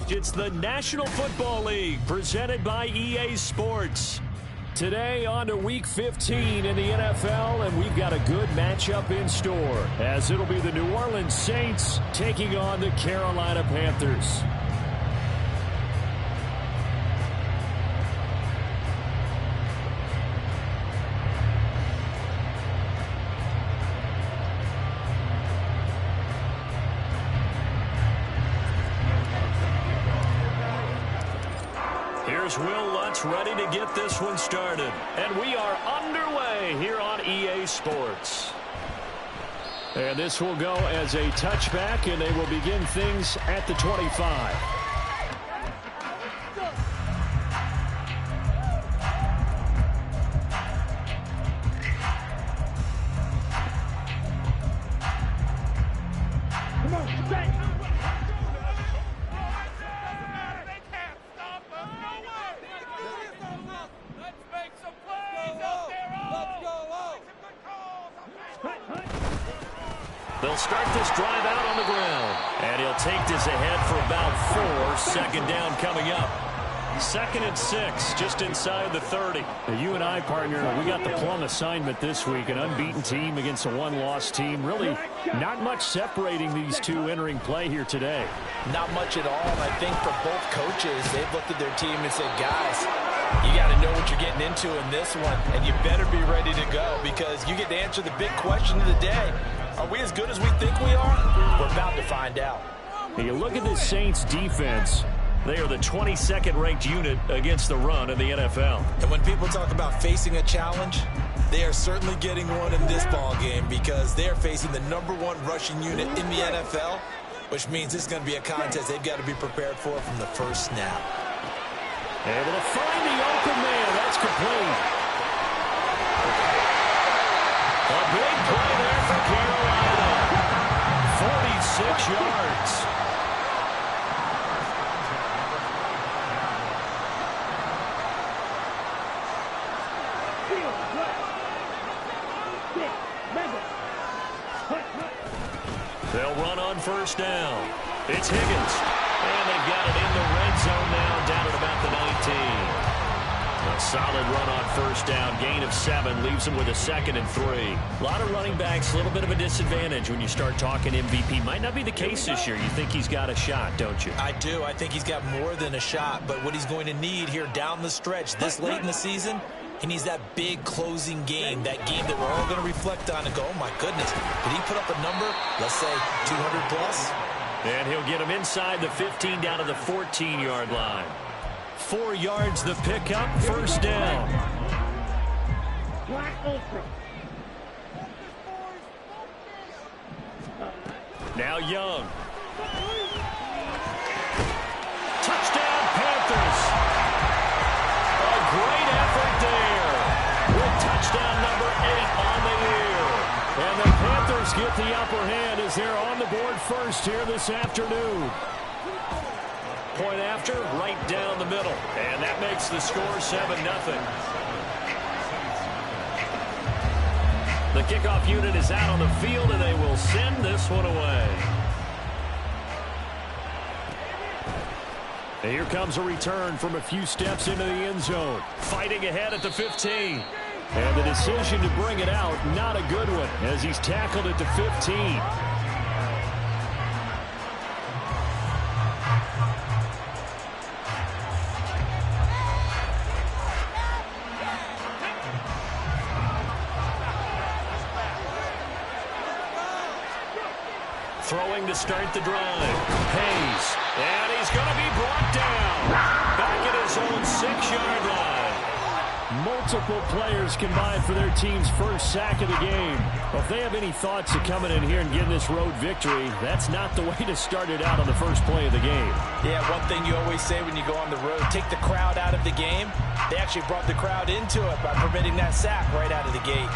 It's the National Football League presented by EA Sports. Today on to Week 15 in the NFL, and we've got a good matchup in store as it'll be the New Orleans Saints taking on the Carolina Panthers. Here's Will Lutz ready to get this one started. And we are underway here on EA Sports. And this will go as a touchback, and they will begin things at the 25. They'll start this drive out on the ground. And he'll take this ahead for about 4. Second down coming up. 2nd and 6, just inside the 30. Now, you and I, partner, we got the plum assignment this week. An unbeaten team against a one-loss team. Really not much separating these two entering play here today. Not much at all. And I think for both coaches, they've looked at their team and said, guys, you got to know what you're getting into in this one, and you better be ready to go because you get to answer the big question of the day. Are we as good as we think we are? We're about to find out. Now you look at this Saints defense. They are the 22nd ranked unit against the run in the NFL. And when people talk about facing a challenge, they are certainly getting one in this ball game because they are facing the #1 rushing unit in the NFL, which means this is going to be a contest they've got to be prepared for from the first snap. Able to find the open man. That's complete. A big play there for Carolina. 46 yards. They'll run on first down. It's Higgins. And they've got it in the red zone now, down at about the 19. A solid run on first down. Gain of 7 leaves them with a 2nd and 3. A lot of running backs, a little bit of a disadvantage when you start talking MVP. Might not be the case this year. You think he's got a shot, don't you? I do. I think he's got more than a shot. But what he's going to need here down the stretch this late in the season, he needs that big closing game, that game that we're all going to reflect on and go, oh, my goodness, did he put up a number, let's say 200 plus? And he'll get him inside the 15 down to the 14-yard line. 4 yards the pickup, first down. Now Young. Touchdown Panthers. A great effort there. With touchdown number 8 on the year. And the Panthers get the upper hand as they're on the board first here this afternoon. Point after, right down the middle. And that makes the score 7-0. The kickoff unit is out on the field, and they will send this one away. And here comes a return from a few steps into the end zone. Fighting ahead at the 15. And the decision to bring it out, not a good one, as he's tackled at the 15. throwing to start the drive. Hayes, and he's going to be brought down. Back at his own 6-yard line. Multiple players combined for their team's first sack of the game. Well, if they have any thoughts of coming in here and getting this road victory, that's not the way to start it out on the first play of the game. Yeah, one thing you always say when you go on the road, take the crowd out of the game. They actually brought the crowd into it by permitting that sack right out of the gate.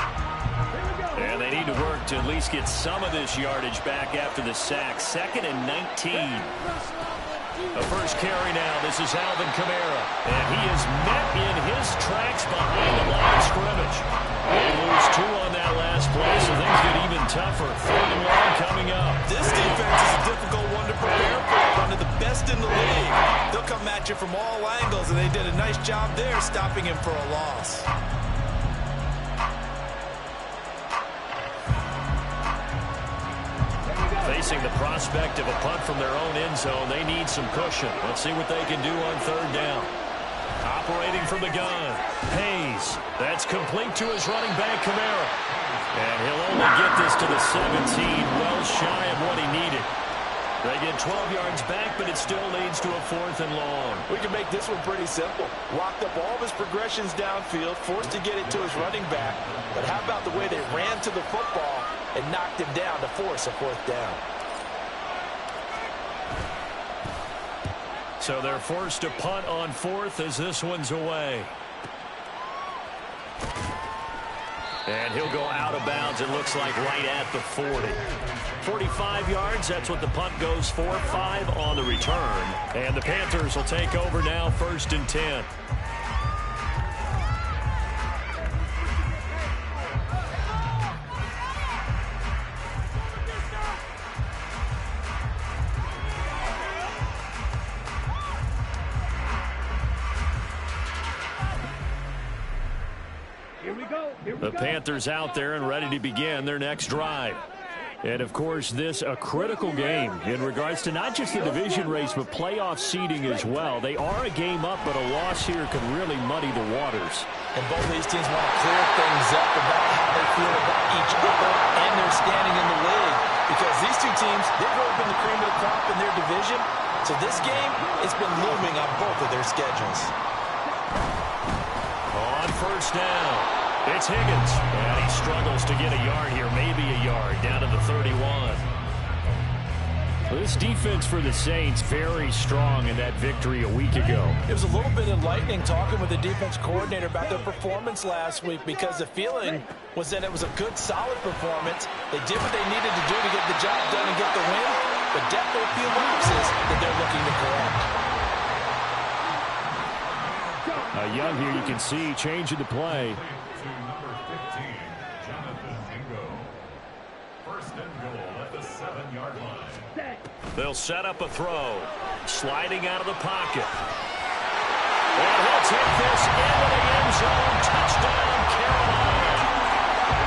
And they need to work to at least get some of this yardage back after the sack. 2nd and 19. The first carry now. This is Alvin Kamara. And he is met in his tracks behind the line of scrimmage. They lose 2 on that last play, so things get even tougher. 3rd and long coming up. This defense is a difficult one to prepare for. One of the best in the league. They'll come at you from all angles, and they did a nice job there stopping him for a loss. Facing the prospect of a punt from their own end zone, they need some cushion. Let's see what they can do on 3rd down. Operating from the gun, Hayes. That's complete to his running back, Kamara. And he'll only get this to the 17, well shy of what he needed. They get 12 yards back, but it still leads to a 4th and long. We can make this one pretty simple. Locked up all of his progressions downfield, forced to get it to his running back. But how about the way they ran to the football and knocked him down to force a 4th down? So they're forced to punt on 4th as this one's away. And he'll go out of bounds, it looks like, right at the 40. 45 yards, that's what the punt goes for. 5 on the return. And the Panthers will take over now, 1st and 10. The Panthers out there and ready to begin their next drive. And, of course, this a critical game in regards to not just the division race, but playoff seeding as well. They are a game up, but a loss here could really muddy the waters. And both of these teams want to clear things up about how they feel about each other and their standing in the league. Because these two teams, they've really been the cream of the crop in their division. So this game, it's been looming on both of their schedules. On 1st down. It's Higgins, and he struggles to get a yard here, maybe a yard, down to the 31. This defense for the Saints very strong in that victory a week ago. It was a little bit enlightening talking with the defense coordinator about their performance last week because the feeling was that it was a good, solid performance. They did what they needed to do to get the job done and get the win, but definitely a few lapses that they're looking to correct. Young here, you can see, changing the play. They'll set up a throw. Sliding out of the pocket. And he'll take this into the end zone. Touchdown, Carolina.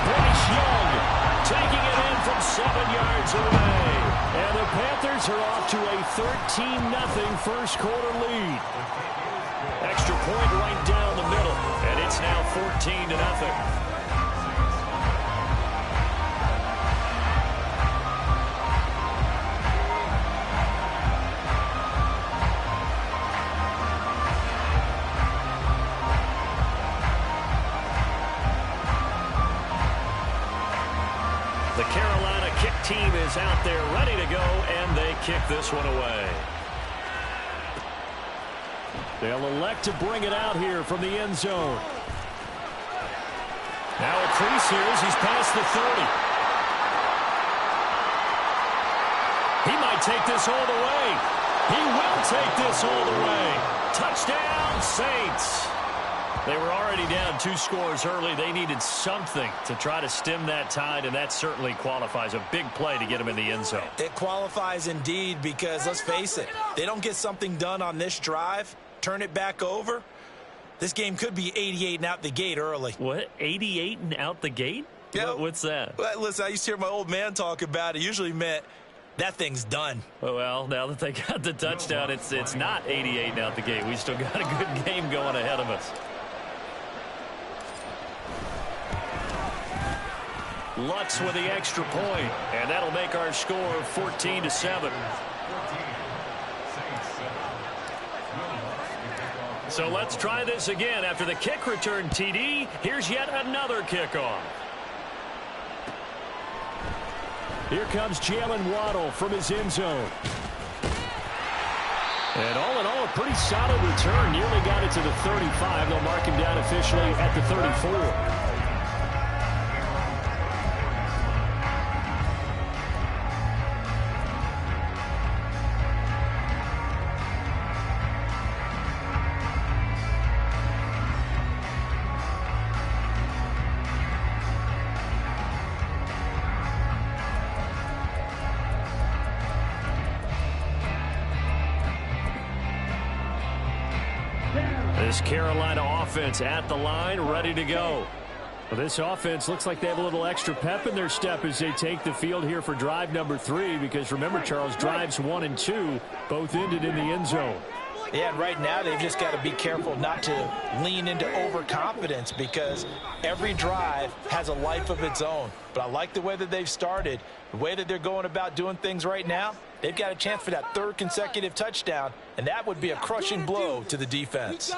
Bryce Young taking it in from 7 yards away. And the Panthers are off to a 13-0 first quarter lead. Extra point right down the middle. And it's now 14-0. The Carolina kick team is out there ready to go, and they kick this one away. They'll elect to bring it out here from the end zone. Now a crease here as he's past the 30. He might take this all the way. He will take this all the way. Touchdown, Saints. They were already down 2 scores early. They needed something to try to stem that tide, and that certainly qualifies. A big play to get them in the end zone. It qualifies indeed because, let's face it, they don't get something done on this drive, turn it back over, this game could be 88 and out the gate early. What? 88 and out the gate? Yeah. What's that? Well, listen, I used to hear my old man talk about it. Usually meant that thing's done. Well, now that they got the touchdown, it's not 88 and out the gate. We still got a good game going ahead of us. Lutz with the extra point, and that'll make our score 14-7. So let's try this again. After the kick return TD, here's yet another kickoff. Here comes Jalen Waddle from his end zone. And all in all, a pretty solid return. Nearly got it to the 35. They'll mark him down officially at the 34. This Carolina offense at the line, ready to go. Well, this offense looks like they have a little extra pep in their step as they take the field here for drive number 3, because remember, Charles, drives 1 and 2 both ended in the end zone. Yeah, and right now they've just got to be careful not to lean into overconfidence, because every drive has a life of its own. But I like the way that they've started, the way that they're going about doing things right now. They've got a chance for that 3rd consecutive touchdown, and that would be a crushing blow to the defense.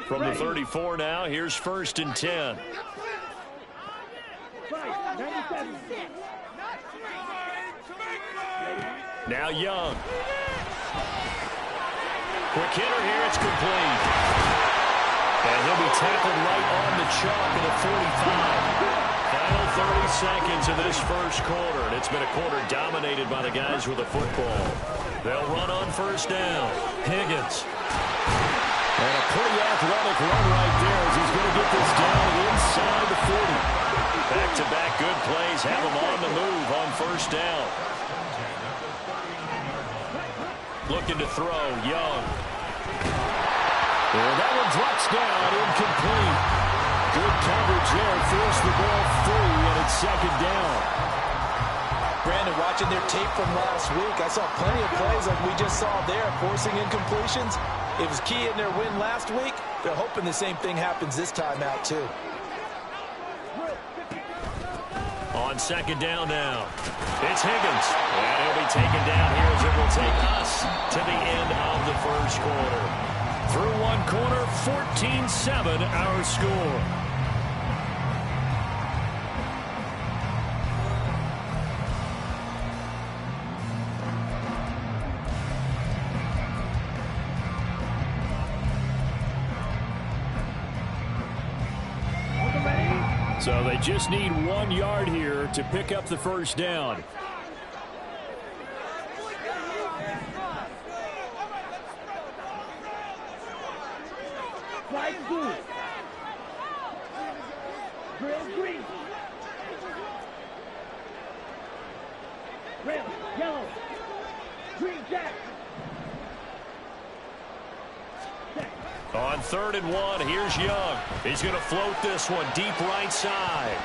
From the 34 now, here's 1st and 10. Now Young. Quick hitter here, it's complete. And he'll be tackled right on the chalk at the 45. Final 30 seconds of this first quarter, and it's been a quarter dominated by the guys with the football. They'll run on 1st down. Higgins. And a pretty athletic run right there as he's going to get this down inside the 40. Back-to-back good plays have him on the move on 1st down. Looking to throw, Young. And that one drops down, incomplete. Good coverage there, forced the ball free, and it's 2nd down. Brandon, watching their tape from last week, I saw plenty of plays like we just saw there, forcing incompletions. It was key in their win last week. They're hoping the same thing happens this time out, too. On 2nd down now, it's Higgins. And he'll be taken down here as it will take us to the end of the first quarter. Through one quarter, 14-7 our score. So they just need 1 yard here to pick up the 1st down. On 3rd and 1, here's Young. He's going to float this one deep right side.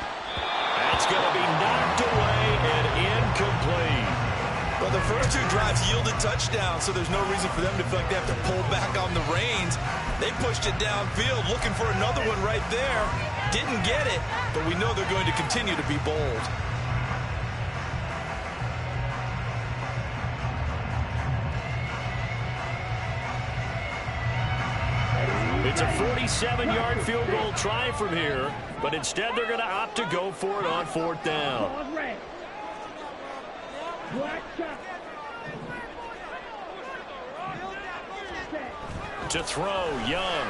That's going to be knocked away and incomplete. Well, the first 2 drives yielded touchdowns, so there's no reason for them to feel like they have to pull back on the reins. They pushed it downfield, looking for another one right there. Didn't get it, but we know they're going to continue to be bold. It's a 47-yard field goal try from here, but instead they're going to opt to go for it on 4th down. To throw, Young.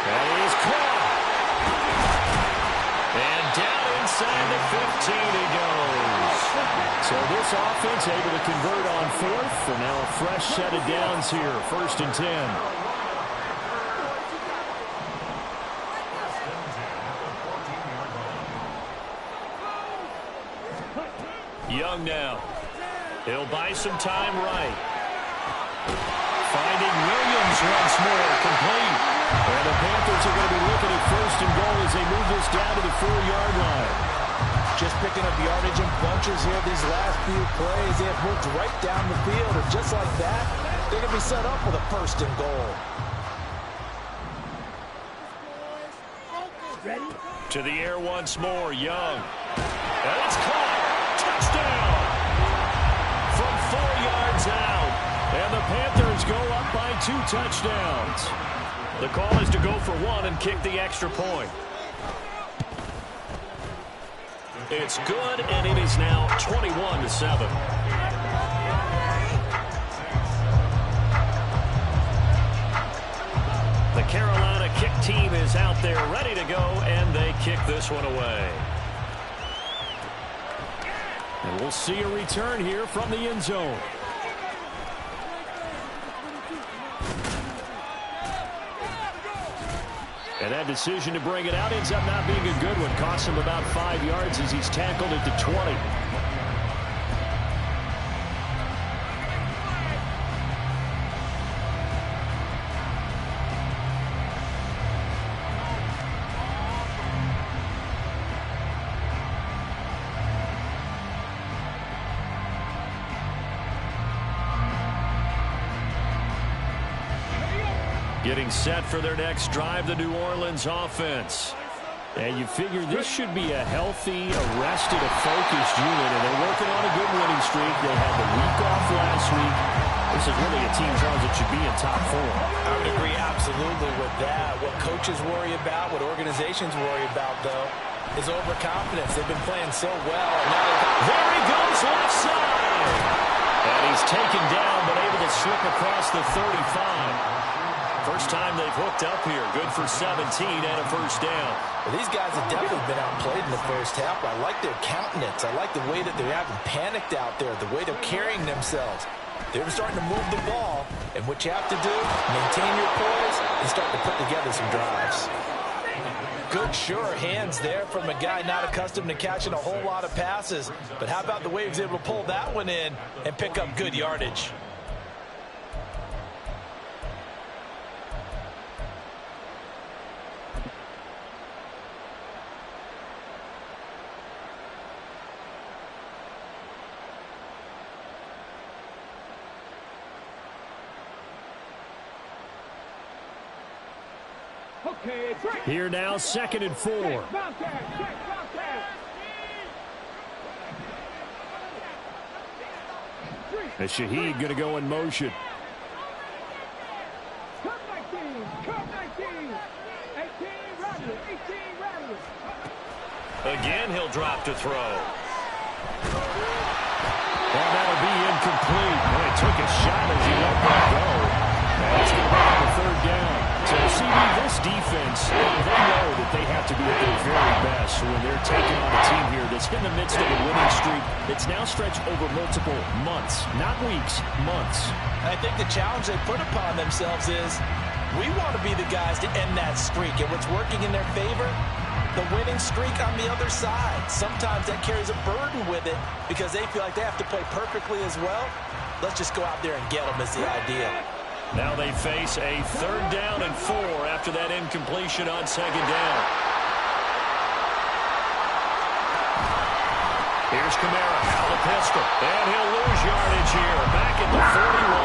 And he's caught. And down inside the 15 he goes. So this offense able to convert on 4th, and now a fresh set of downs here, 1st and 10. Young now. He'll buy some time right. Finding Williams once more, complete. And the Panthers are going to be looking at 1st and goal as they move this down to the 4-yard line. Just picking up yardage in bunches here these last few plays. They have moved right down the field, and just like that, they're going to be set up with a 1st and goal. To the air once more, Young. And it's caught. Touchdown! From 4 yards out. And the Panthers go up by 2 touchdowns. The call is to go for 1 and kick the extra point. It's good, and it is now 21-7. The Carolina kick team is out there ready to go, and they kick this one away. And we'll see a return here from the end zone. And that decision to bring it out ends up not being a good one. Costs him about 5 yards as he's tackled at the 20. Getting set for their next drive, the New Orleans offense. And you figure this should be a healthy, arrested, a focused unit, and they're working on a good winning streak. They had the week off last week. This is really a team, Charles, that should be in top form. I would agree absolutely with that. What coaches worry about, what organizations worry about, though, is overconfidence. They've been playing so well. And now there he goes, left side. And he's taken down, but able to slip across the 35. First time they've hooked up here. Good for 17 and a first down. Well, these guys have definitely been outplayed in the first half. I like their countenance. I like the way that they haven't panicked out there, the way they're carrying themselves. They're starting to move the ball, and what you have to do, maintain your poise and start to put together some drives. Good, sure hands there from a guy not accustomed to catching a whole lot of passes. But how about the way he was able to pull that one in and pick up good yardage? Here now, 2nd and 4. And Shaheed going to go in motion. Again, he'll drop to throw. And that'll be incomplete. Boy, he took a shot as he let that go. And it's going to be a 3rd down. So, CD, this defense, they know that they have to be at their very best when they're taking on a team here that's in the midst of a winning streak that's now stretched over multiple months, not weeks, months. I think the challenge they put upon themselves is we want to be the guys to end that streak. And what's working in their favor? The winning streak on the other side. Sometimes that carries a burden with it because they feel like they have to play perfectly as well. Let's just go out there and get them is the idea. Now they face a 3rd down and 4 after that incompletion on 2nd down. Here's Kamara out of the pistol. And he'll lose yardage here. Back at the 41.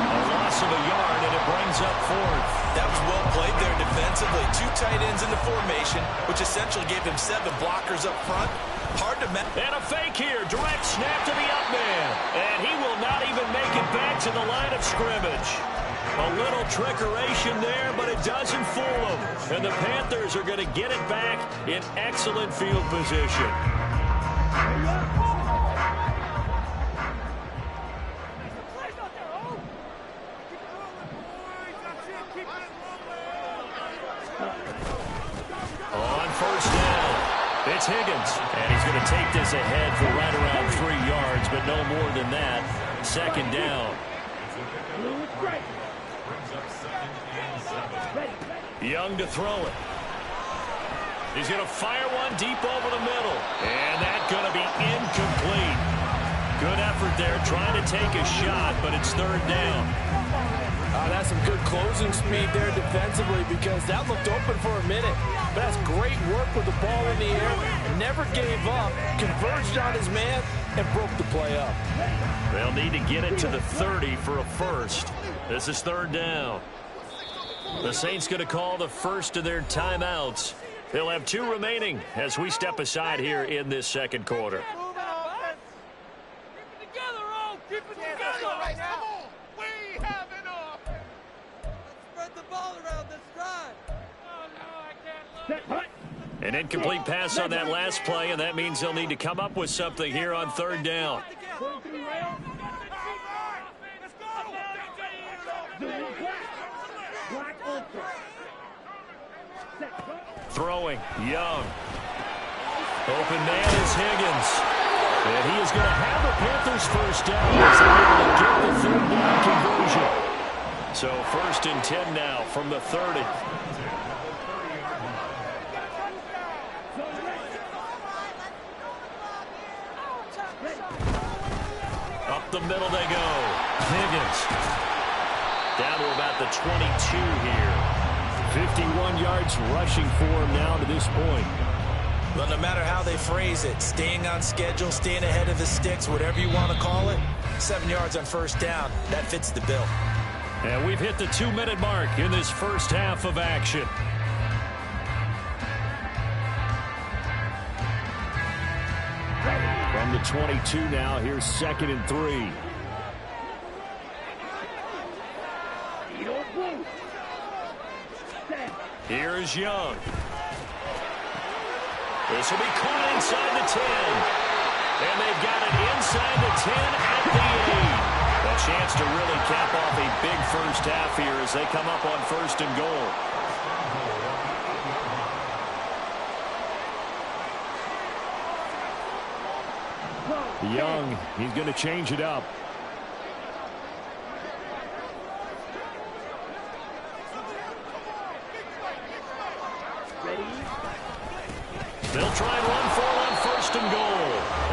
A loss of a yard, and it brings up 4th. That was well played there defensively. 2 tight ends in the formation, which essentially gave him 7 blockers up front. Hard to match. And a fake here. Direct snap to the up man. And he will not even make it back to the line of scrimmage. A little trickeration there, but it doesn't fool them. And the Panthers are going to get it back in excellent field position. On 1st down, it's Higgins. And he's going to take this ahead for right around 3 yards, but no more than that. 2nd down. Young to throw it. He's going to fire one deep over the middle. And that's going to be incomplete. Good effort there trying to take a shot, but it's 3rd down. That's some good closing speed there defensively because that looked open for a minute. But that's great work with the ball in the air. Never gave up, converged on his man, and broke the play up. They'll need to get it to the 30 for a first. This is 3rd down. The Saints going to call the first of their timeouts They'll have 2 remaining as we step aside here in this second quarter. An incomplete pass on that last play, and that means they'll need to come up with something here on 3rd down. Throwing, Young. Open man is Higgins. And he is going to have the Panthers first down as they're able to get the 3rd down conversion. So 1st and 10 now from the 30. Up the middle they go. Higgins. Down to about the 22 here. 51 yards rushing for him now to this point. Well, no matter how they phrase it, staying on schedule, staying ahead of the sticks, whatever you want to call it, 7 yards on 1st down, that fits the bill. And we've hit the 2-minute mark in this first half of action. From the 22 now, here's 2nd and 3. Here is Young. This will be caught inside the 10. And they've got it inside the 10 at the 8. A chance to really cap off a big first half here as they come up on 1st and goal. Young, he's going to change it up. They'll try and run for it on 1st and goal.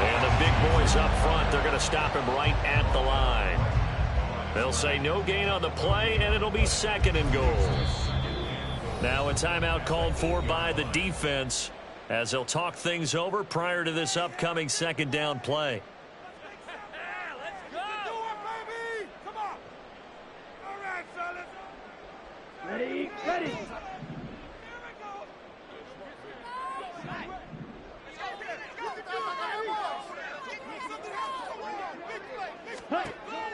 And the big boys up front, they're going to stop him right at the line. They'll say no gain on the play, and it'll be 2nd and goal. Now a timeout called for by the defense as they'll talk things over prior to this upcoming 2nd down play. Ready.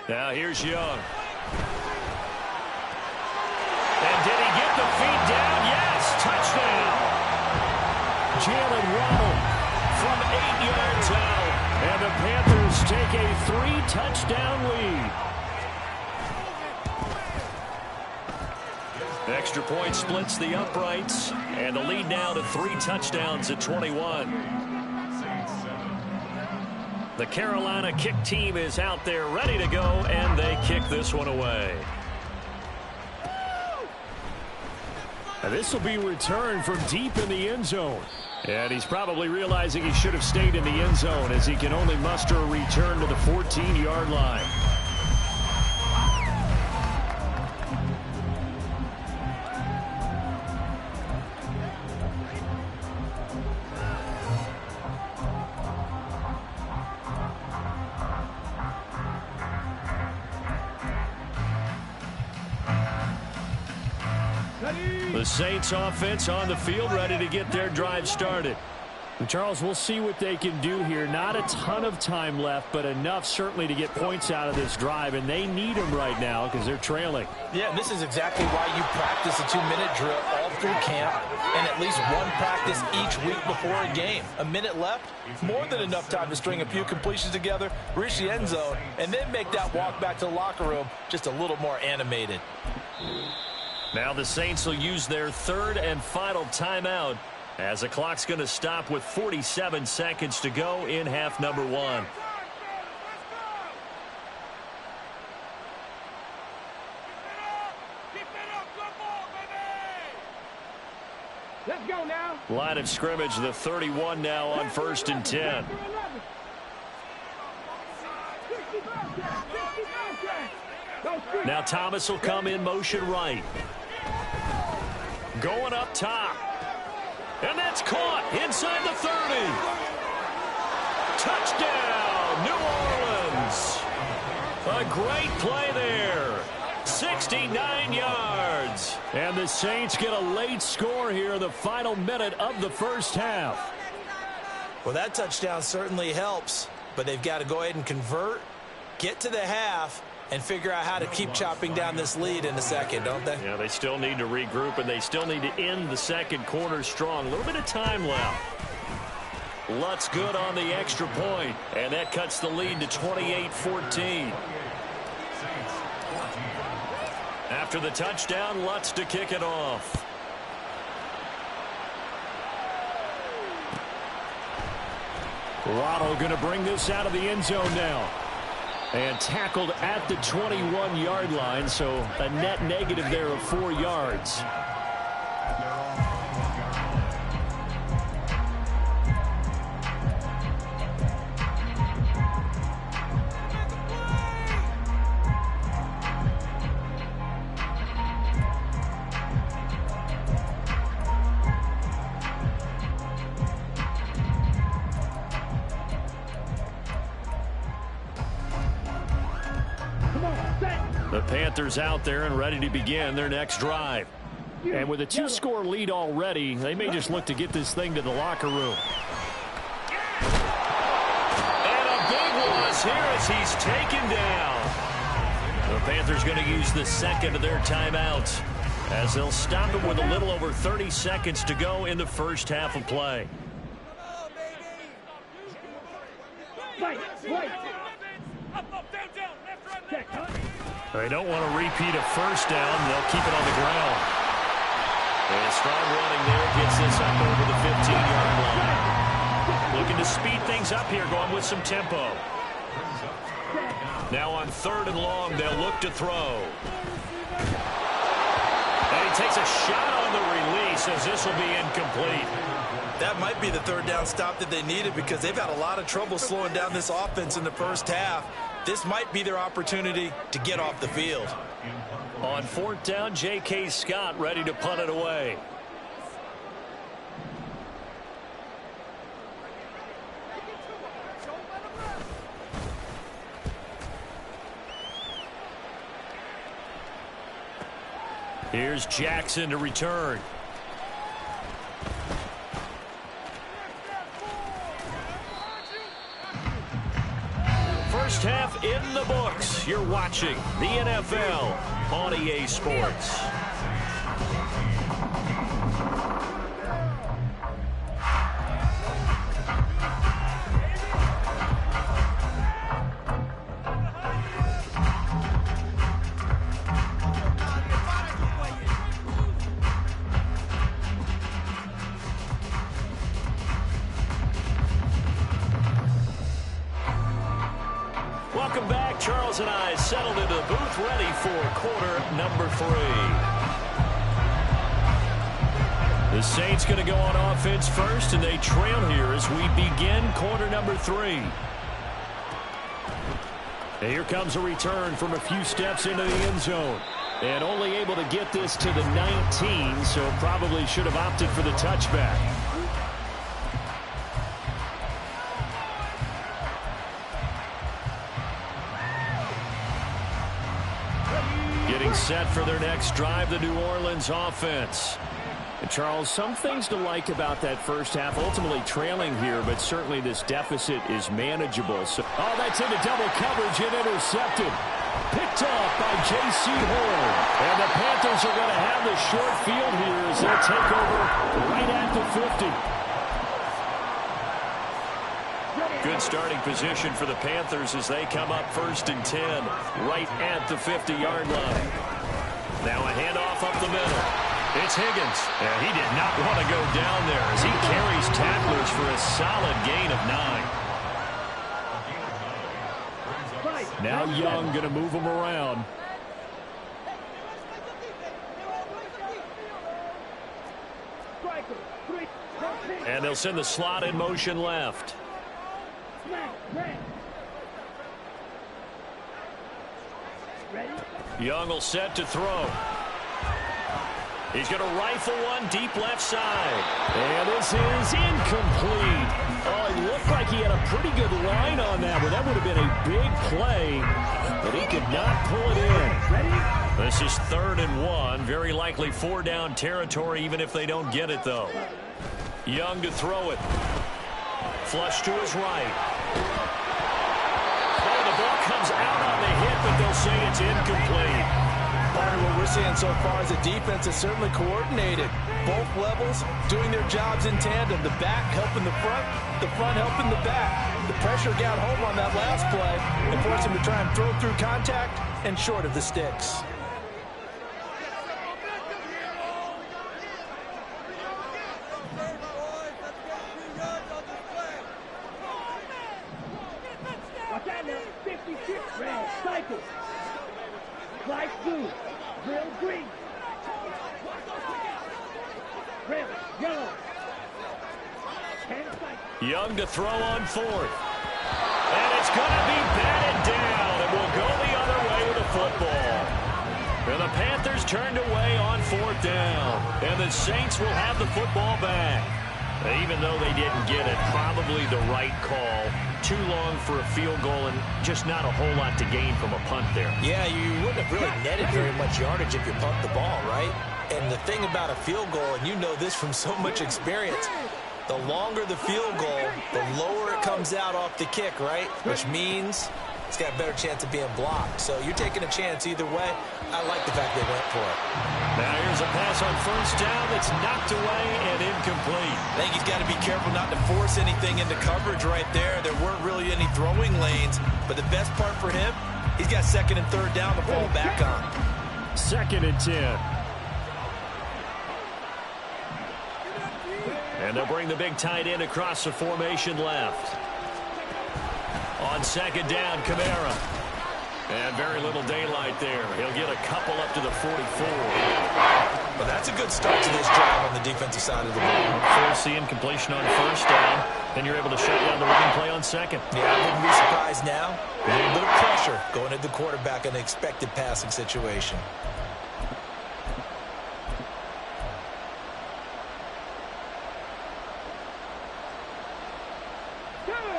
Now here's Young. And did he get the feet down? Yes, touchdown. Jalen Waddle from 8 yards out. And the Panthers take a 3-touchdown lead. Extra point splits the uprights. And the lead now to 3 touchdowns at 21. The Carolina kick team is out there ready to go, and they kick this one away. And this will be returned from deep in the end zone. And he's probably realizing he should have stayed in the end zone as he can only muster a return to the 14-yard line. The Saints offense on the field ready to get their drive started. And Charles, we'll see what they can do here. Not a ton of time left, but enough certainly to get points out of this drive, and they need them right now because they're trailing. Yeah, and this is exactly why you practice a 2-minute drill all through camp and at least one practice each week before a game. A minute left, more than enough time to string a few completions together, reach the end zone, and then make that walk back to the locker room just a little more animated. Now the Saints will use their 3rd and final timeout as the clock's going to stop with 47 seconds to go in half number 1. Let's go now. Line of scrimmage, the 31 now on 1st and 10. Now Thomas will come in motion right. Going up top. And that's caught inside the 30. Touchdown, New Orleans. A great play there. 69 yards. And the Saints get a late score here in the final minute of the first half. Well, that touchdown certainly helps, but they've got to go ahead and convert, get to the half, and figure out how to keep chopping down this lead in a second, don't they? Yeah, they still need to regroup, and they still need to end the second quarter strong. A little bit of time left. Lutz good on the extra point, and that cuts the lead to 28-14. After the touchdown, Lutz to kick it off. Waddle going to bring this out of the end zone now. And tackled at the 21-yard line, so a net negative there of 4 yards. The Panthers out there and ready to begin their next drive. And with a 2-score lead already, they may just look to get this thing to the locker room. And a big loss here as he's taken down. The Panthers going to use the second of their timeouts as they'll stop him with a little over 30 seconds to go in the first half of play. They don't want to repeat a first down. They'll keep it on the ground. And strong running there gets this up over the 15-yard line. Looking to speed things up here, going with some tempo. Now on 3rd and long, they'll look to throw. And he takes a shot on the release as this will be incomplete. That might be the 3rd down stop that they needed because they've had a lot of trouble slowing down this offense in the first half. This might be their opportunity to get off the field. On 4th down, J.K. Scott ready to punt it away. Here's Jackson to return. First half in the books. You're watching the NFL on EA Sports. Welcome back. Charles and I settled into the booth ready for quarter number 3. The Saints going to go on offense first, and they trail here as we begin quarter number 3. And here comes a return from a few steps into the end zone. And only able to get this to the 19, so probably should have opted for the touchback. Getting set for their next drive, the New Orleans offense. And Charles, some things to like about that first half. Ultimately trailing here, but certainly this deficit is manageable. So, that's into double coverage and intercepted. Picked off by J.C. Horn. And the Panthers are going to have the short field here as they'll take over right at the 50. Good starting position for the Panthers as they come up 1st and 10 right at the 50-yard line. Now a handoff up the middle. It's Higgins. And he did not want to go down there as he carries tacklers for a solid gain of 9. Now Young going to move him around. And they'll send the slot in motion left. Young will set to throw. He's going to rifle one deep left side. And this is incomplete. Oh, it looked like he had a pretty good line on that one. That would have been a big play, but he could not pull it in. This is 3rd and 1. Very likely 4-down territory, even if they don't get it, though. Young to throw it. Flush to his right. Oh, the ball comes out on the hit, but they'll say it's incomplete. Part of what we're seeing so far is the defense is certainly coordinated. Both levels doing their jobs in tandem. The back helping the front helping the back. The pressure got home on that last play and forced him to try and throw through contact and short of the sticks. Young to throw on 4th. And it's going to be batted down. It will go the other way with the football. And the Panthers turned away on 4th down. And the Saints will have the football back. Even though they didn't get it, probably the right call. Too long for a field goal and just not a whole lot to gain from a punt there. Yeah, you wouldn't have really netted very much yardage if you pumped the ball, right? And the thing about a field goal, and you know this from so much experience, the longer the field goal, the lower it comes out off the kick, right? Which means it's got a better chance of being blocked. So you're taking a chance either way. I like the fact they went for it. Now here's a pass on 1st down that's knocked away and incomplete. I think he's got to be careful not to force anything into coverage right there. There weren't really any throwing lanes, but the best part for him, he's got 2nd and 3rd down to fall back on. 2nd and 10. And they'll bring the big tight end across the formation left. On 2nd down, Kamara. And very little daylight there. He'll get a couple up to the 44. Well, that's a good start to this drive on the defensive side of the ball. Force the incompletion on 1st down. Then you're able to shut down the running play on 2nd. Yeah, I wouldn't be surprised now. A little bit of pressure going at the quarterback in an expected passing situation.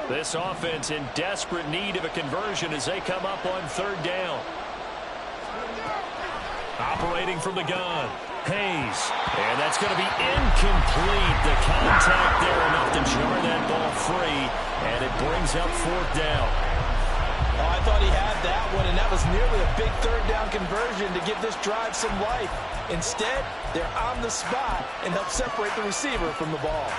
This offense in desperate need of a conversion as they come up on 3rd down. Operating from the gun. Hayes. And that's going to be incomplete. The contact there enough to jar that ball free. And it brings up 4th down. Oh, I thought he had that one, and that was nearly a big 3rd down conversion to give this drive some life. Instead, they're on the spot and help separate the receiver from the ball.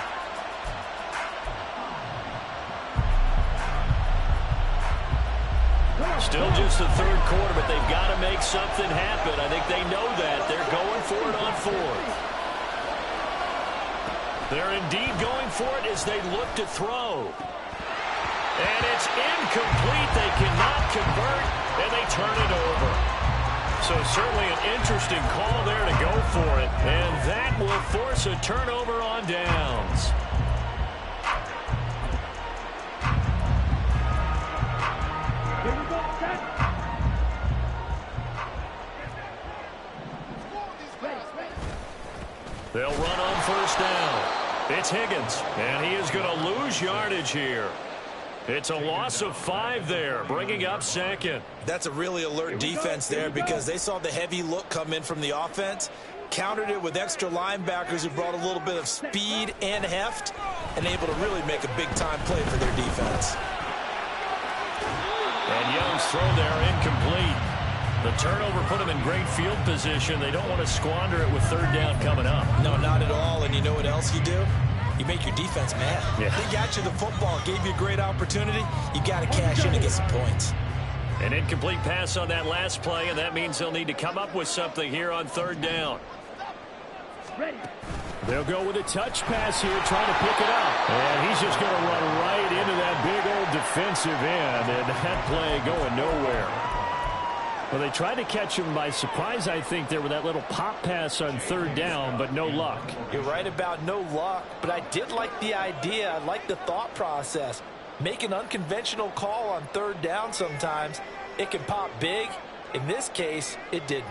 Still just the 3rd quarter, but they've got to make something happen. I think they know that. They're going for it on 4th. They're indeed going for it as they look to throw. And it's incomplete. They cannot convert, and they turn it over. So certainly an interesting call there to go for it. And that will force a turnover on downs. They'll run on 1st down. It's Higgins, and he is going to lose yardage here. It's a loss of 5 there, bringing up 2nd. That's a really alert defense there because they saw the heavy look come in from the offense, countered it with extra linebackers who brought a little bit of speed and heft, and able to really make a big-time play for their defense. And Young's throw there incomplete. The turnover put them in great field position. They don't want to squander it with 3rd down coming up. No, not at all. And you know what else you do? You make your defense mad. Yeah. They got you the football, gave you a great opportunity. You got to cash in and get some points. An incomplete pass on that last play, and that means they'll need to come up with something here on 3rd down. They'll go with a touch pass here, trying to pick it up. And he's just going to run right into that big old defensive end, and that play going nowhere. Well, they tried to catch him by surprise, I think, there with that little pop pass on 3rd down, but no luck. You're right about no luck, but I did like the idea. I like the thought process. Make an unconventional call on 3rd down sometimes. It can pop big. In this case, it didn't.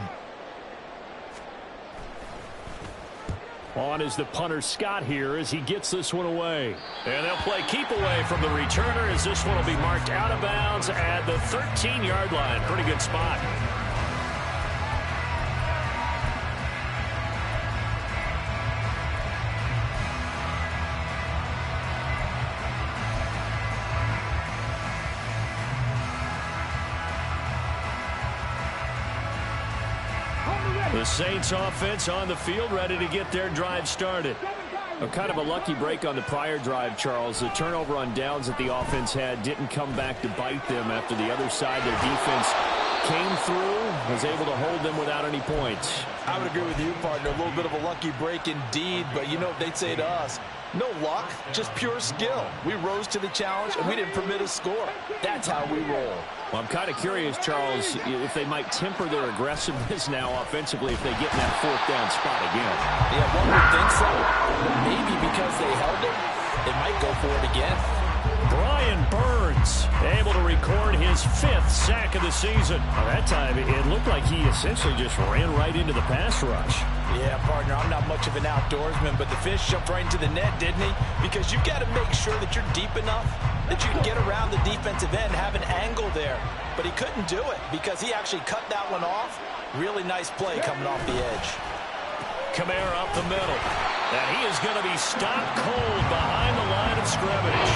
On is the punter Scott here as he gets this one away. And they'll play keep away from the returner as this one will be marked out of bounds at the 13-yard line. Pretty good spot. The Saints offense on the field, ready to get their drive started. Kind of a lucky break on the prior drive, Charles. The turnover on downs that the offense had didn't come back to bite them after the other side. Their defense came through, was able to hold them without any points. I would agree with you, partner. A little bit of a lucky break indeed, but you know what they'd say to us? No luck, just pure skill. We rose to the challenge, and we didn't permit a score. That's how we roll. Well, I'm kind of curious, Charles, if they might temper their aggressiveness now offensively if they get in that fourth down spot again. Yeah, one would think so. Maybe because they held it, they might go for it again. Brian Burns able to record his 5th sack of the season. Well, that time, it looked like he essentially just ran right into the pass rush. Yeah, partner, I'm not much of an outdoorsman, but the fish jumped right into the net, didn't he? Because you've got to make sure that you're deep enough that you can get around the defensive end, have an angle there. But he couldn't do it because he actually cut that one off. Really nice play coming off the edge. Kamara up the middle. And he is going to be stopped cold behind the line of scrimmage.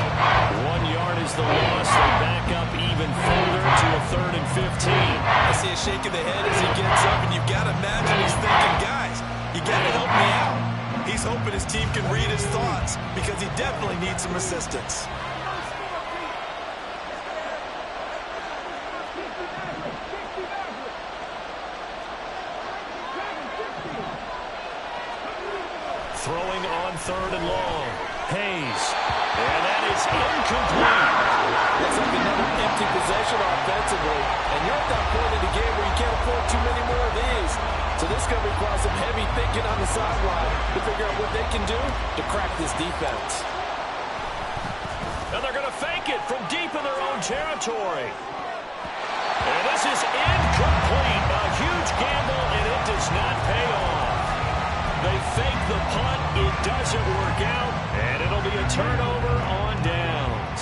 1 yard is the loss. They back up even further to a 3rd and 15. I see a shake of the head as he gets up, and you've got to imagine he's thinking, guys, you got to help me out. He's hoping his team can read his thoughts because he definitely needs some assistance. Throwing on 3rd and long. Hayes. And that is incomplete. Looks like another empty possession offensively. And you're at that point in the game where you can't afford too many more of these. So this is going to require some heavy thinking on the sideline to figure out what they can do to crack this defense. And they're going to fake it from deep in their own territory. And this is incomplete. A huge gamble, and it does not pay off. They fake the punt. It doesn't work out, and it'll be a turnover on downs.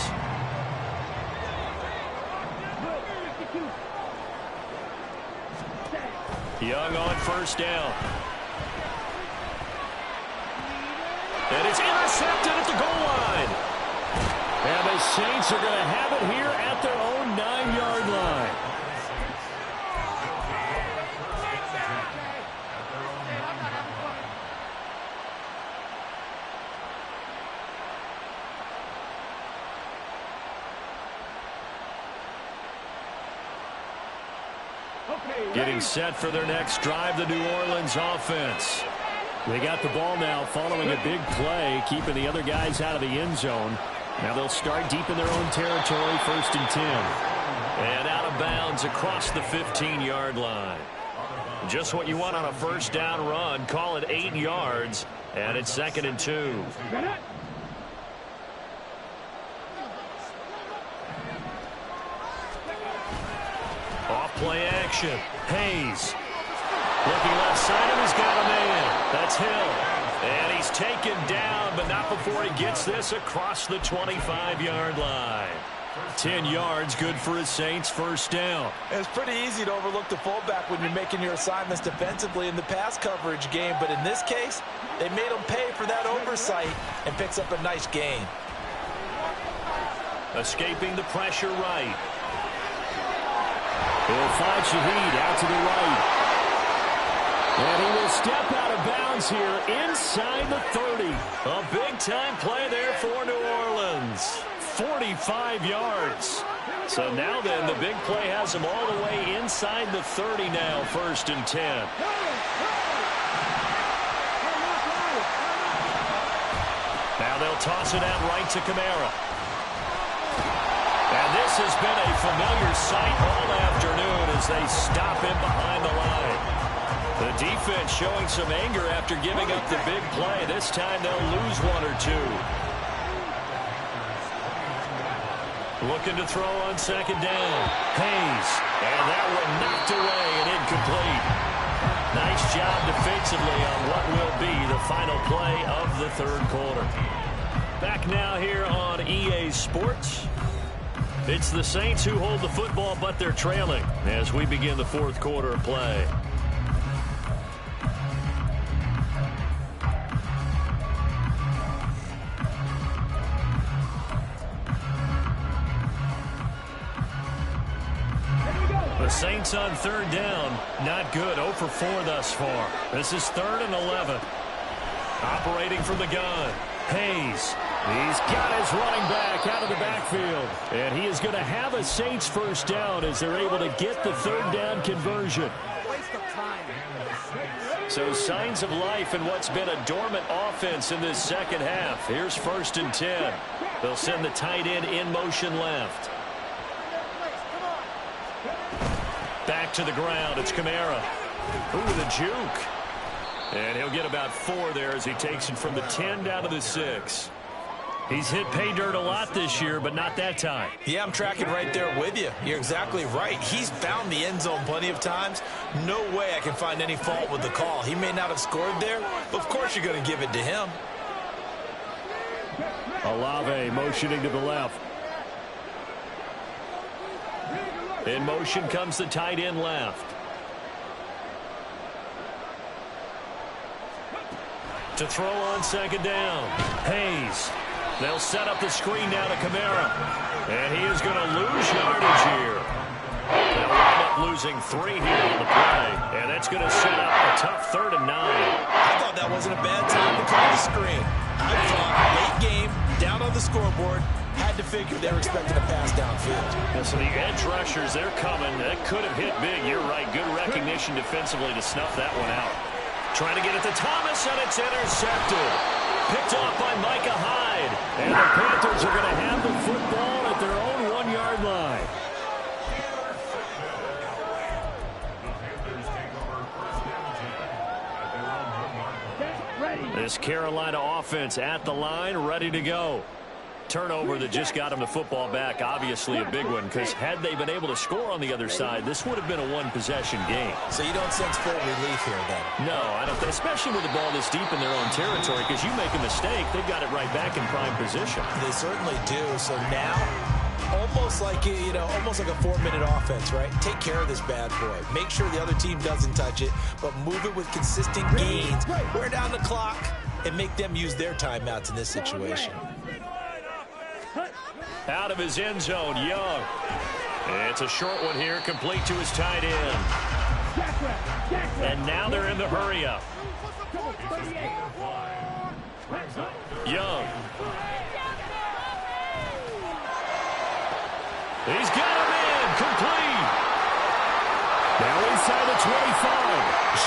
Young on 1st down. And it's intercepted at the goal line. And the Saints are going to have it here at their own 9-yard line. Getting set for their next drive, the New Orleans offense. They got the ball now following a big play, keeping the other guys out of the end zone. Now they'll start deep in their own territory, 1st and 10. And out of bounds across the 15-yard line. Just what you want on a 1st down run. Call it 8 yards, and it's 2nd and 2. Off-play action. Hayes. Looking left side, and he's got a man. That's Hill. And he's taken down, but not before he gets this across the 25-yard line. 10 yards, good for his Saints, 1st down. It's pretty easy to overlook the fullback when you're making your assignments defensively in the pass coverage game, but in this case, they made him pay for that oversight and picks up a nice gain. Escaping the pressure right. He'll find Shaheed out to the right. And he will step out of bounds here inside the 30. A big-time play there for New Orleans. 45 yards. So now then, the big play has him all the way inside the 30 now, 1st and 10. Now they'll toss it out right to Kamara. And this has been a familiar sight all afternoon as they stop him behind the line. The defense showing some anger after giving up the big play. This time they'll lose 1 or 2. Looking to throw on 2nd down. Hayes. And that one knocked away and incomplete. Nice job defensively on what will be the final play of the 3rd quarter. Back now here on EA Sports. It's the Saints who hold the football, but they're trailing as we begin the 4th quarter of play. The The Saints on third down. Not good. 0 for 4 thus far. This is 3rd and 11. Operating from the gun. Hayes. He's got his running back out of the backfield. And he is going to have a Saints first down as they're able to get the third down conversion. So signs of life in what's been a dormant offense in this second half. Here's 1st and 10. They'll send the tight end in motion left. Back to the ground. It's Kamara. Ooh, the juke. And he'll get about 4 there as he takes it from the 10 down to the 6. He's hit pay dirt a lot this year, but not that time. Yeah, I'm tracking right there with you. You're exactly right. He's found the end zone plenty of times. No way I can find any fault with the call. He may not have scored there, but of course you're going to give it to him. Olave motioning to the left. In motion comes the tight end left. To throw on 2nd down. Hayes. They'll set up the screen now to Kamara. And he is going to lose yardage here. They'll wind up losing 3 here on the play. And that's going to set up a tough 3rd and 9. I thought that wasn't a bad time to call the screen. I thought late game, down on the scoreboard, had to figure they were expecting a pass downfield. Yeah, so the edge rushers, they're coming. That could have hit big. You're right. Good recognition defensively to snuff that one out. Trying to get it to Thomas, and it's intercepted. Picked off by Micah Hyde. And the Panthers are going to have the football at their own 1-yard line. This Carolina offense at the line, ready to go. Turnover that just got them the football back, obviously a big one, because had they been able to score on the other side, this would have been a one-possession game. So you don't sense full relief here, then? No, I don't think, especially with the ball this deep in their own territory, because you make a mistake, they've got it right back in prime position. They certainly do. So now, almost like, almost like a 4-minute offense, right? Take care of this bad boy. Make sure the other team doesn't touch it, but move it with consistent gains. Wear down the clock and make them use their timeouts in this situation. Out of his end zone, Young. It's a short one here, complete to his tight end. And now they're in the hurry-up. Young. He's got him in, complete. Now inside the 25.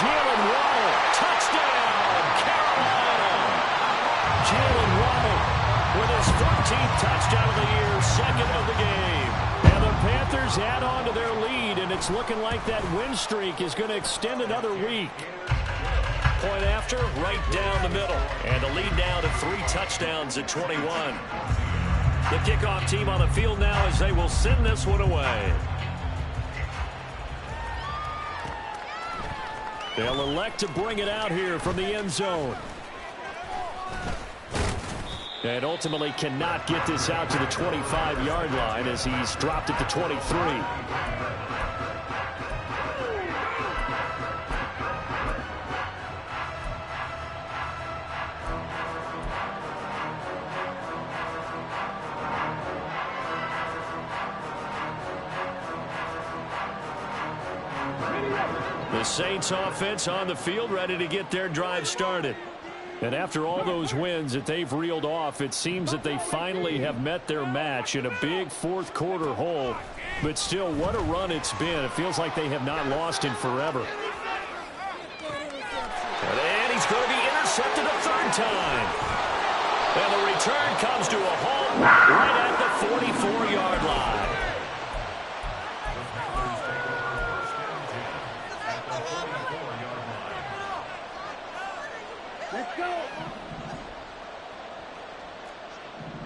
Jalen Waddle, touchdown, Carolina. Jalen Waddle with his 14th touchdown of the year, 2nd of the game. And the Panthers add on to their lead, and it's looking like that win streak is going to extend another week. Point after, right down the middle. And the lead down to 3 touchdowns at 21. The kickoff team on the field now as they will send this one away. They'll elect to bring it out here from the end zone. And ultimately cannot get this out to the 25-yard line as he's dropped it to 23. The Saints offense on the field ready to get their drive started. And after all those wins that they've reeled off, it seems that they finally have met their match in a big 4th quarter hole. But still, what a run it's been. It feels like they have not lost in forever. And he's going to be intercepted a 3rd time. And the return comes to a halt right at the 44-yard line. Let's go.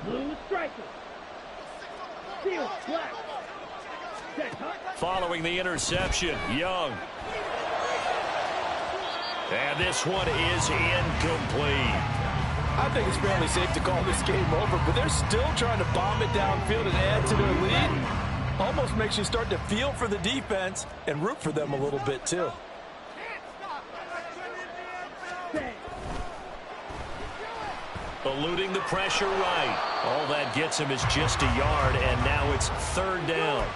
Blue striker. Field black. Following the interception, Young. And this one is incomplete. I think it's fairly safe to call this game over, but they're still trying to bomb it downfield and add to their lead. Almost makes you start to feel for the defense and root for them a little bit, too. Eluding the pressure right. All that gets him is just a yard, and now it's 3rd down.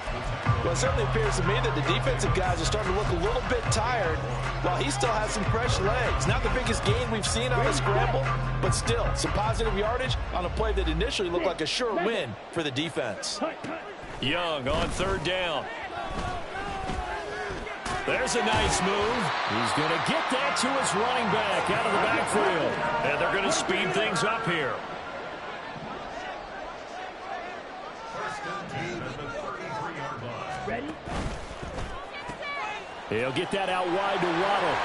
Well, it certainly appears to me that the defensive guys are starting to look a little bit tired while he still has some fresh legs. Not the biggest gain we've seen on a scramble, but still some positive yardage on a play that initially looked like a sure win for the defense. Young on 3rd down. There's a nice move. He's going to get that to his running back out of the backfield. And they're going to speed things up here. Ready? He'll get that out wide to Waddle.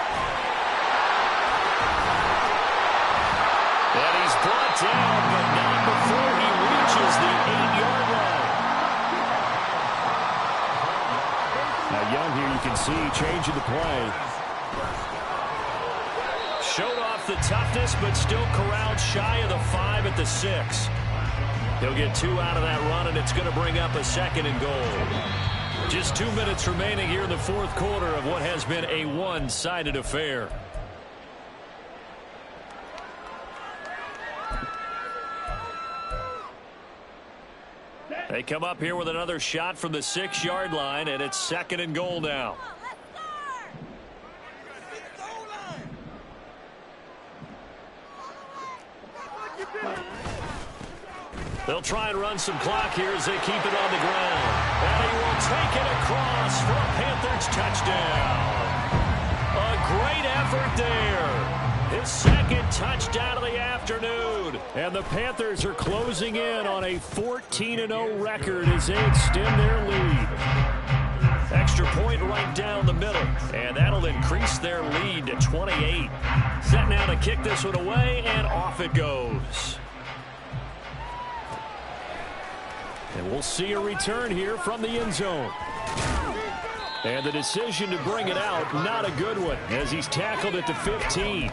And he's brought down, but not before he reaches the 8-yard line. Now Young here, you can see changing the play. Showed off the toughness, but still corralled shy of the 5 at the 6. He'll get 2 out of that run, and it's going to bring up a 2nd and goal. Just 2 minutes remaining here in the 4th quarter of what has been a one-sided affair. They come up here with another shot from the 6-yard line, and it's 2nd and goal now. They'll try and run some clock here as they keep it on the ground. And he will take it across for a Panthers touchdown. A great effort there. His 2nd touchdown of the afternoon. And the Panthers are closing in on a 14-0 record as they extend their lead. Extra point right down the middle. And that'll increase their lead to 28. Set now to kick this one away, and off it goes. And we'll see a return here from the end zone. And the decision to bring it out, not a good one, as he's tackled at the 15.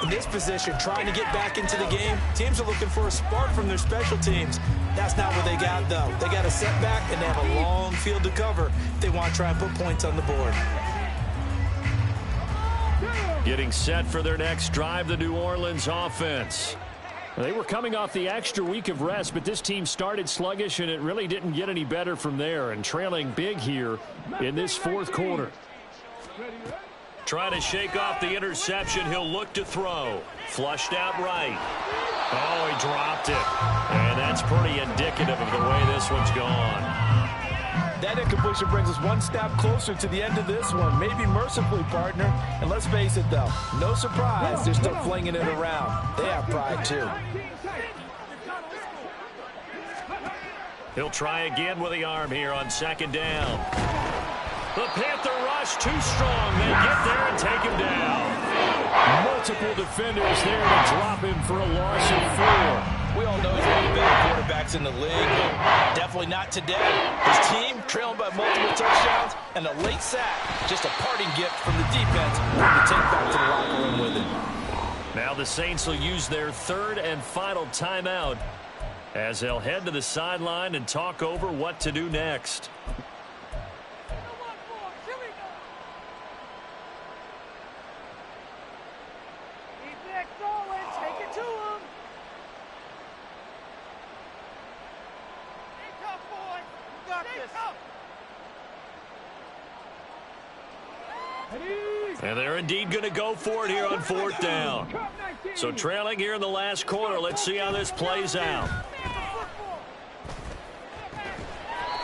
In this position, trying to get back into the game, teams are looking for a spark from their special teams. That's not what they got, though. They got a setback, and they have a long field to cover if they want to try and put points on the board. Getting set for their next drive, the New Orleans offense. They were coming off the extra week of rest, but this team started sluggish, and it really didn't get any better from there, and trailing big here in this 4th quarter. Trying to shake off the interception. He'll look to throw. Flushed out right. Oh, he dropped it. And that's pretty indicative of the way this one's gone. That incompletion brings us one step closer to the end of this one. Maybe mercifully, partner. And let's face it, though, no surprise, they're still flinging it around. They have pride, too. He'll try again with the arm here on 2nd down. The Panther rush too strong. They get there and take him down. Multiple defenders there to drop him for a loss of 4. We all know he's one of the better quarterbacks in the league, but definitely not today. His team trailing by multiple touchdowns, and a late sack, just a parting gift from the defense to take back to the locker room with it. Now the Saints will use their 3rd and final timeout as they'll head to the sideline and talk over what to do next. And they're indeed going to go for it here on 4th down. So trailing here in the last quarter. Let's see how this plays out.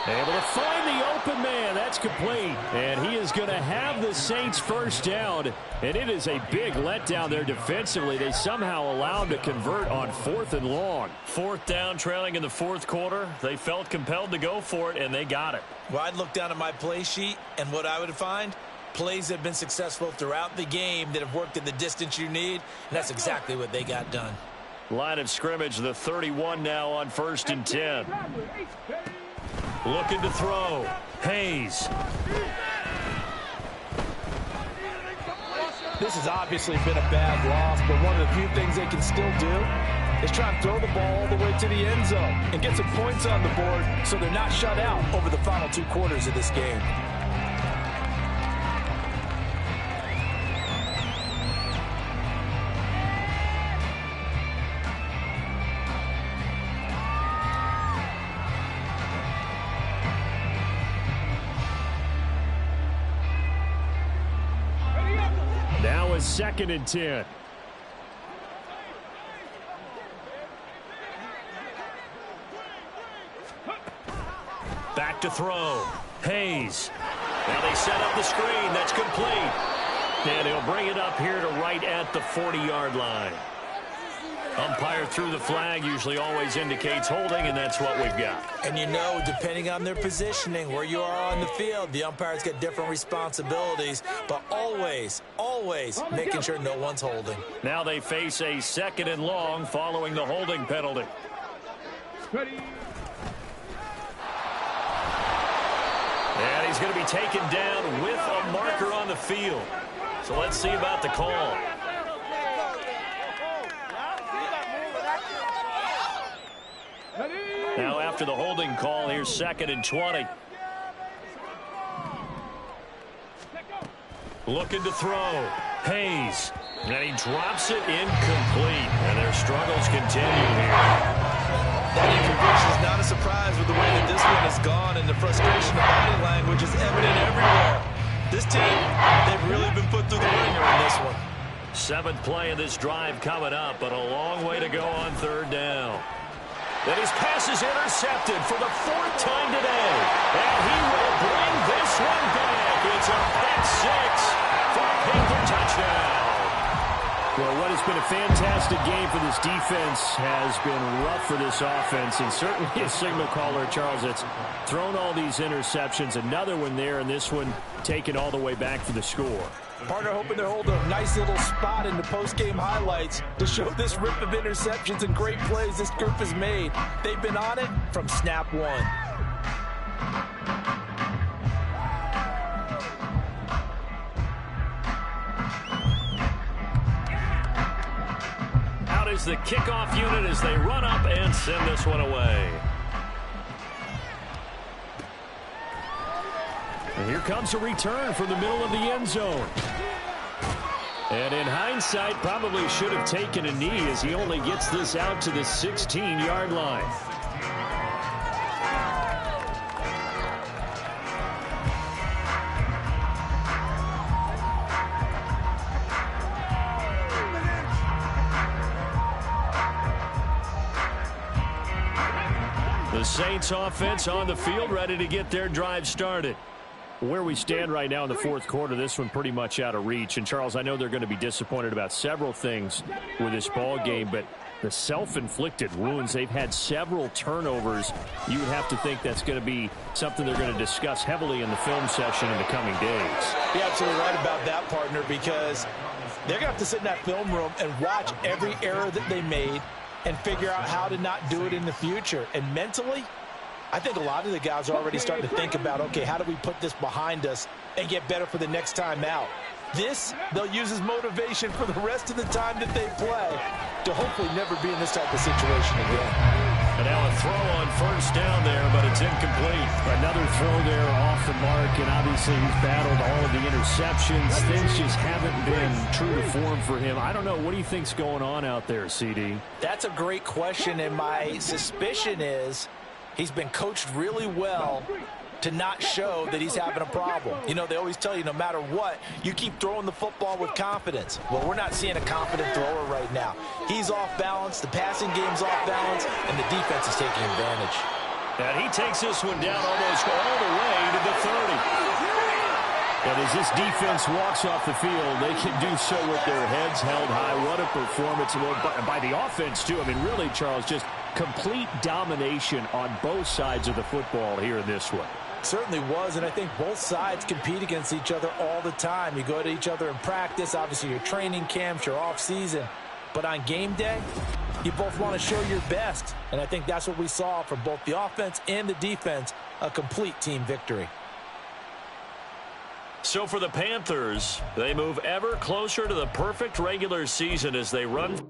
Able to find the open man. That's complete. And he is going to have the Saints first down. And it is a big letdown there defensively. They somehow allowed to convert on 4th and long. 4th down, trailing in the 4th quarter. They felt compelled to go for it, and they got it. Well, I'd look down at my play sheet, and what I would find, plays that have been successful throughout the game that have worked in the distance you need, and that's exactly what they got done. Line of scrimmage, the 31 now on 1st and 10. Looking to throw. Hayes. This has obviously been a bad loss, but one of the few things they can still do is try and throw the ball all the way to the end zone and get some points on the board so they're not shut out over the final 2 quarters of this game. a 2nd and 10. Back to throw. Hayes. Now they set up the screen. That's complete. And he'll bring it up here to right at the 40-yard line. Umpire threw the flag, usually always indicates holding, and that's what we've got. And you know, depending on their positioning, where you are on the field, the umpire's got different responsibilities, but always making sure no one's holding. Now they face a 2nd and long following the holding penalty. Ready. And he's going to be taken down with a marker on the field. So let's see about the call. Now after the holding call, here's 2nd and 20. Looking to throw. Hayes. And he drops it incomplete. And their struggles continue here. That incompletion is not a surprise with the way that this one has gone, and the frustration of body language is evident everywhere. This team, they've really been put through the ringer in this one. 7th play of this drive coming up, but a long way to go on 3rd down. And his pass is intercepted for the 4th time today. And he will bring this one back. It's a pick 6 for a Panther touchdown. Well, what has been a fantastic game for this defense has been rough for this offense, and certainly a signal caller, Charles, that's thrown all these interceptions. Another one there, and this one taken all the way back for the score. Partner hoping to hold a nice little spot in the post-game highlights to show this rip of interceptions and great plays this group has made. They've been on it from snap one. Out is the kickoff unit as they run up and send this one away. And here comes a return from the middle of the end zone. And in hindsight, probably should have taken a knee as he only gets this out to the 16-yard line. The Saints offense on the field, ready to get their drive started. Where we stand right now in the 4th quarter, this one pretty much out of reach. And, Charles, I know they're going to be disappointed about several things with this ball game, but the self-inflicted wounds, they've had several turnovers. You would have to think that's going to be something they're going to discuss heavily in the film session in the coming days. You're absolutely right about that, partner, because they're going to have to sit in that film room and watch every error that they made and figure out how to not do it in the future. And mentally, I think a lot of the guys are already starting to think about, okay, how do we put this behind us and get better for the next time out? This, they'll use as motivation for the rest of the time that they play to hopefully never be in this type of situation again. And now a throw on 1st down there, but it's incomplete. Another throw there off the mark, and obviously he's battled all of the interceptions. Things just haven't been true to form for him. I don't know. What do you think's going on out there, CD? That's a great question, and my suspicion is he's been coached really well to not show that he's having a problem. You know, they always tell you no matter what, you keep throwing the football with confidence. Well, we're not seeing a confident thrower right now. He's off balance, the passing game's off balance, and the defense is taking advantage. And he takes this one down almost all the way to the 30. And as this defense walks off the field, they can do so with their heads held high. What a performance by the offense, too. I mean, really, Charles, just complete domination on both sides of the football here in this one. Certainly was, and I think both sides compete against each other all the time. You go to each other in practice, obviously your training camps, your off-season. But on game day, you both want to show your best. And I think that's what we saw from both the offense and the defense, a complete team victory. So for the Panthers, they move ever closer to the perfect regular season as they run